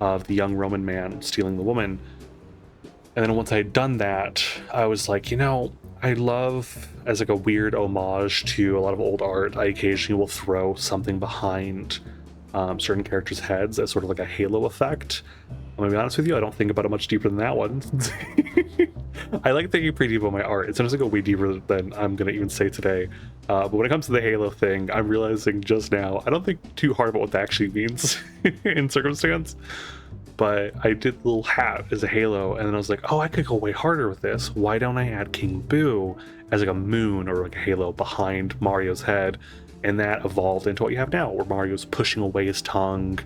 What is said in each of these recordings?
of the young Roman man stealing the woman. And then once I had done that, I was like, you know, I love, as like a weird homage to a lot of old art, I occasionally will throw something behind certain characters' heads as sort of like a halo effect. I'm gonna be honest with you, I don't think about it much deeper than that one. I like thinking pretty deep about my art. It sometimes go way deeper than I'm gonna even say today. But when it comes to the halo thing, I'm realizing just now, I don't think too hard about what that actually means in circumstance. But I did the little hat as a halo, and then I was like, oh, I could go way harder with this. Why don't I add King Boo as like a moon or like a halo behind Mario's head? And that evolved into what you have now, where Mario's pushing away his tongue,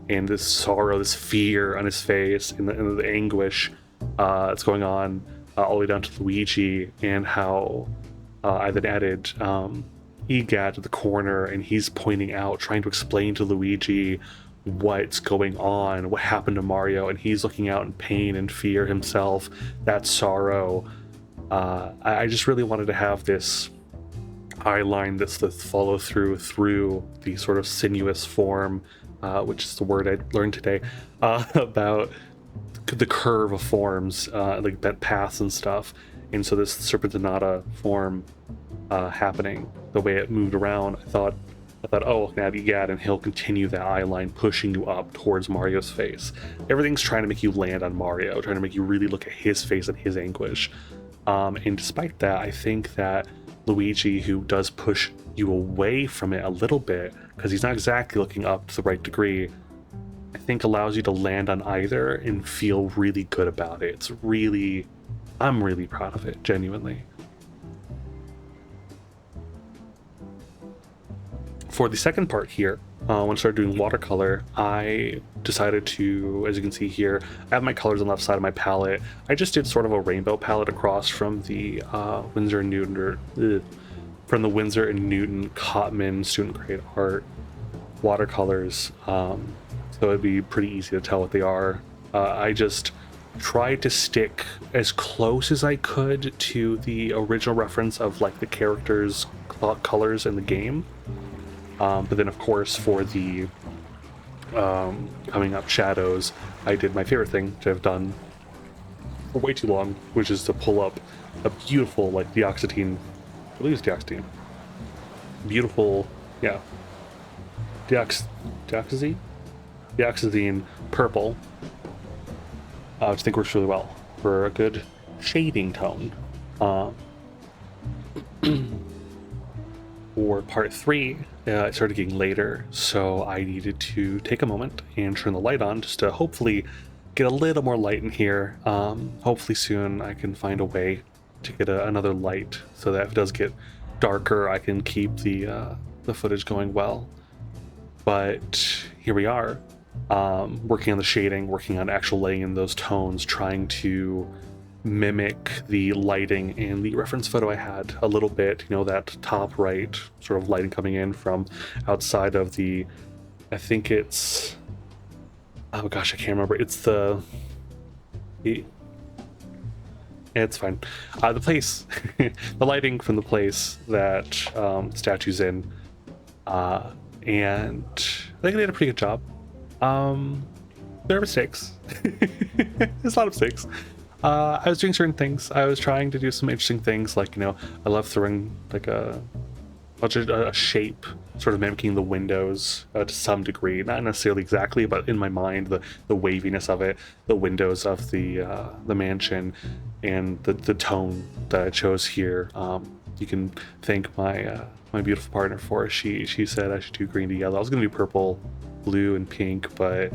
and this sorrow, this fear on his face, and the anguish that's going on all the way down to Luigi, and how I then added Egad to the corner, and he's pointing out, trying to explain to Luigi what's going on, what happened to Mario, and he's looking out in pain and fear himself, that sorrow. I just really wanted to have this eye line, this follow through the sort of sinuous form, which is the word I learned today, about the curve of forms, like bent paths and stuff. And so this Serpentinata form happening, the way it moved around, I thought, oh, now Egad, and he'll continue that eye line pushing you up towards Mario's face. Everything's trying to make you land on Mario, trying to make you really look at his face and his anguish. And despite that, I think that Luigi, who does push you away from it a little bit, because he's not exactly looking up to the right degree, I think allows you to land on either and feel really good about it. It's really, I'm really proud of it, genuinely. For the second part here, when I started doing watercolor, I decided to, as you can see here, I have my colors on the left side of my palette. I just did sort of a rainbow palette across from the Winsor and Newton, from the Winsor and Newton Cotman student grade art watercolors. So it'd be pretty easy to tell what they are. I just tried to stick as close as I could to the original reference of like the characters' colors in the game. But then, of course, for the coming up shadows, I did my favorite thing to have done for way too long, which is to pull up a beautiful, like, Dioxazine, I believe it's Dioxazine, beautiful, yeah, Dioxazine purple, which I think works really well for a good shading tone. For part 3, it started getting later, so I needed to take a moment and turn the light on just to hopefully get a little more light in here. Hopefully soon I can find a way to get another light so that if it does get darker, I can keep the footage going well. But here we are, working on the shading, working on actual laying in those tones, trying to mimic the lighting in the reference photo I had a little bit, you know, that top right sort of lighting coming in from outside of the, I think it's, oh gosh, I can't remember. It's it's fine. The place, the lighting from the place that statue's in, and I think they did a pretty good job. There are mistakes. There's a lot of mistakes. I was doing certain things. I was trying to do some interesting things, like, you know, I love throwing like a shape, sort of mimicking the windows to some degree, not necessarily exactly, but in my mind, the waviness of it, the windows of the mansion, and the tone that I chose here. You can thank my my beautiful partner for. She said I should do green to yellow. I was gonna do purple, blue, and pink, but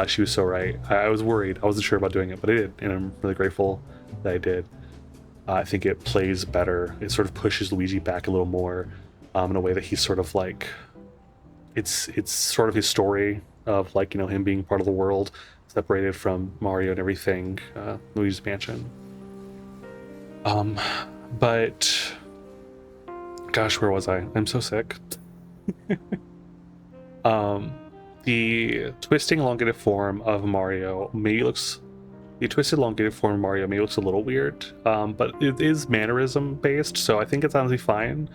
she was so right. I was worried. I wasn't sure about doing it, but I did, and I'm really grateful that I did. I think it plays better. It sort of pushes Luigi back a little more, in a way that he's sort of like, it's sort of his story of, like, you know, him being part of the world, separated from Mario and everything, Luigi's mansion. But gosh, where was I? I'm so sick. The twisting elongated form of Mario maybe looks, the twisted elongated form of Mario maybe looks a little weird, but it is Mannerism based, so I think it's honestly fine.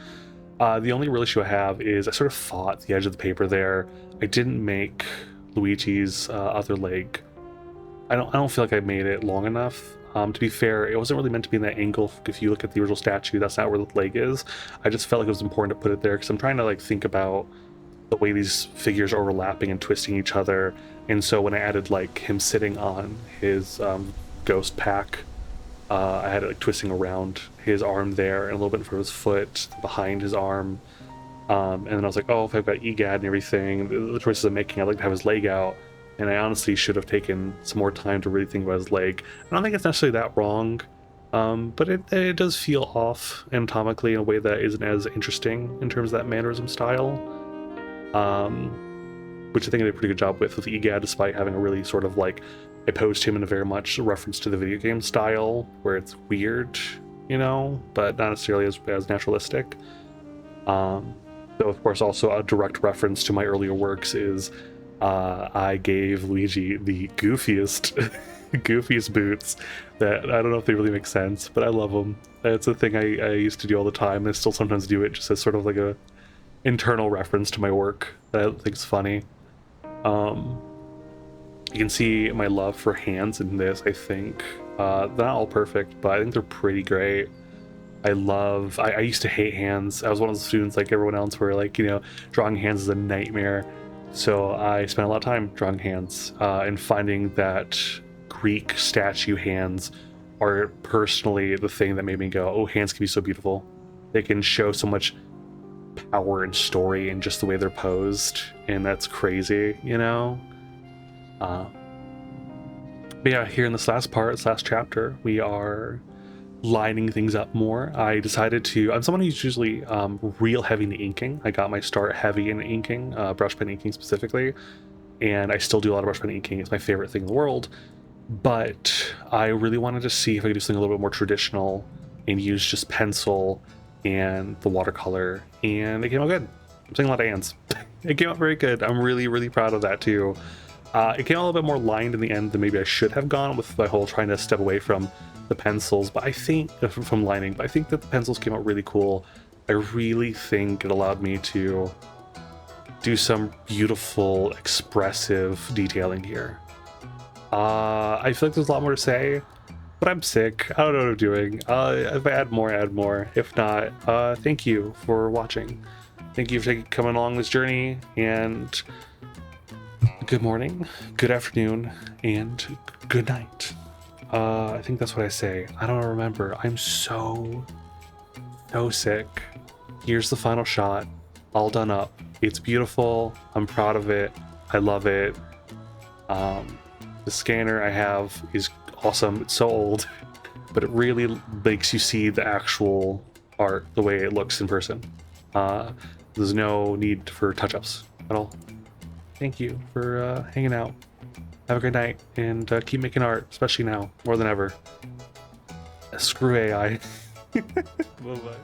The only real issue I have is I sort of fought the edge of the paper there. I didn't make Luigi's other leg I don't feel like I made it long enough. To be fair, it wasn't really meant to be in that angle. If you look at the original statue, that's not where the leg is. I just felt like it was important to put it there because I'm trying to like think about the way these figures are overlapping and twisting each other. And so when I added like him sitting on his ghost pack, I had it like twisting around his arm there and a little bit for his foot behind his arm. And then I was like, oh, if I've got EGAD and everything, the choices I'm making, I'd like to have his leg out. And I honestly should have taken some more time to really think about his leg. I don't think it's necessarily that wrong, but it does feel off anatomically in a way that isn't as interesting in terms of that mannerism style, which I think I did a pretty good job with EGAD, despite having a really sort of like, I posed him in a very much reference to the video game style, where it's weird, you know, but not necessarily as naturalistic. So of course also a direct reference to my earlier works is I gave Luigi the goofiest goofiest boots that I don't know if they really make sense, but I love them. It's a thing I used to do all the time, and I still sometimes do it just as sort of like a internal reference to my work that I think is funny. You can see my love for hands in this, I think. They're not all perfect, but I think they're pretty great. I used to hate hands. I was one of the students like everyone else where like, you know, drawing hands is a nightmare. So I spent a lot of time drawing hands and finding that Greek statue hands are personally the thing that made me go, oh, hands can be so beautiful. They can show so much power and story in just the way they're posed, and that's crazy, you know? But yeah, here in this last chapter, we are lining things up more. I decided to, I'm someone who's usually real heavy into inking. I got my start heavy in inking, brush pen inking specifically, and I still do a lot of brush pen inking. It's my favorite thing in the world, but I really wanted to see if I could do something a little bit more traditional and use just pencil and the watercolor, and it came out good. I'm saying a lot of hands. It came out very good. I'm really, really proud of that too. It came out a little bit more lined in the end than maybe I should have gone with my whole trying to step away from the pencils, but I think from lining, but I think that the pencils came out really cool. I really think it allowed me to do some beautiful, expressive detailing here. I feel like there's a lot more to say, but I'm sick. I don't know what I'm doing. If I add more, add more. If not, thank you for watching. Thank you for coming along this journey, and good morning, good afternoon, and good night. I think that's what I say. I don't remember. I'm so sick. Here's the final shot, all done up. It's beautiful. I'm proud of it. I love it. The scanner I have is awesome. It's so old, but it really makes you see the actual art the way it looks in person. There's no need for touch-ups at all. Thank you for hanging out. Have a great night, and keep making art, especially now, more than ever. Screw AI. Bye-bye.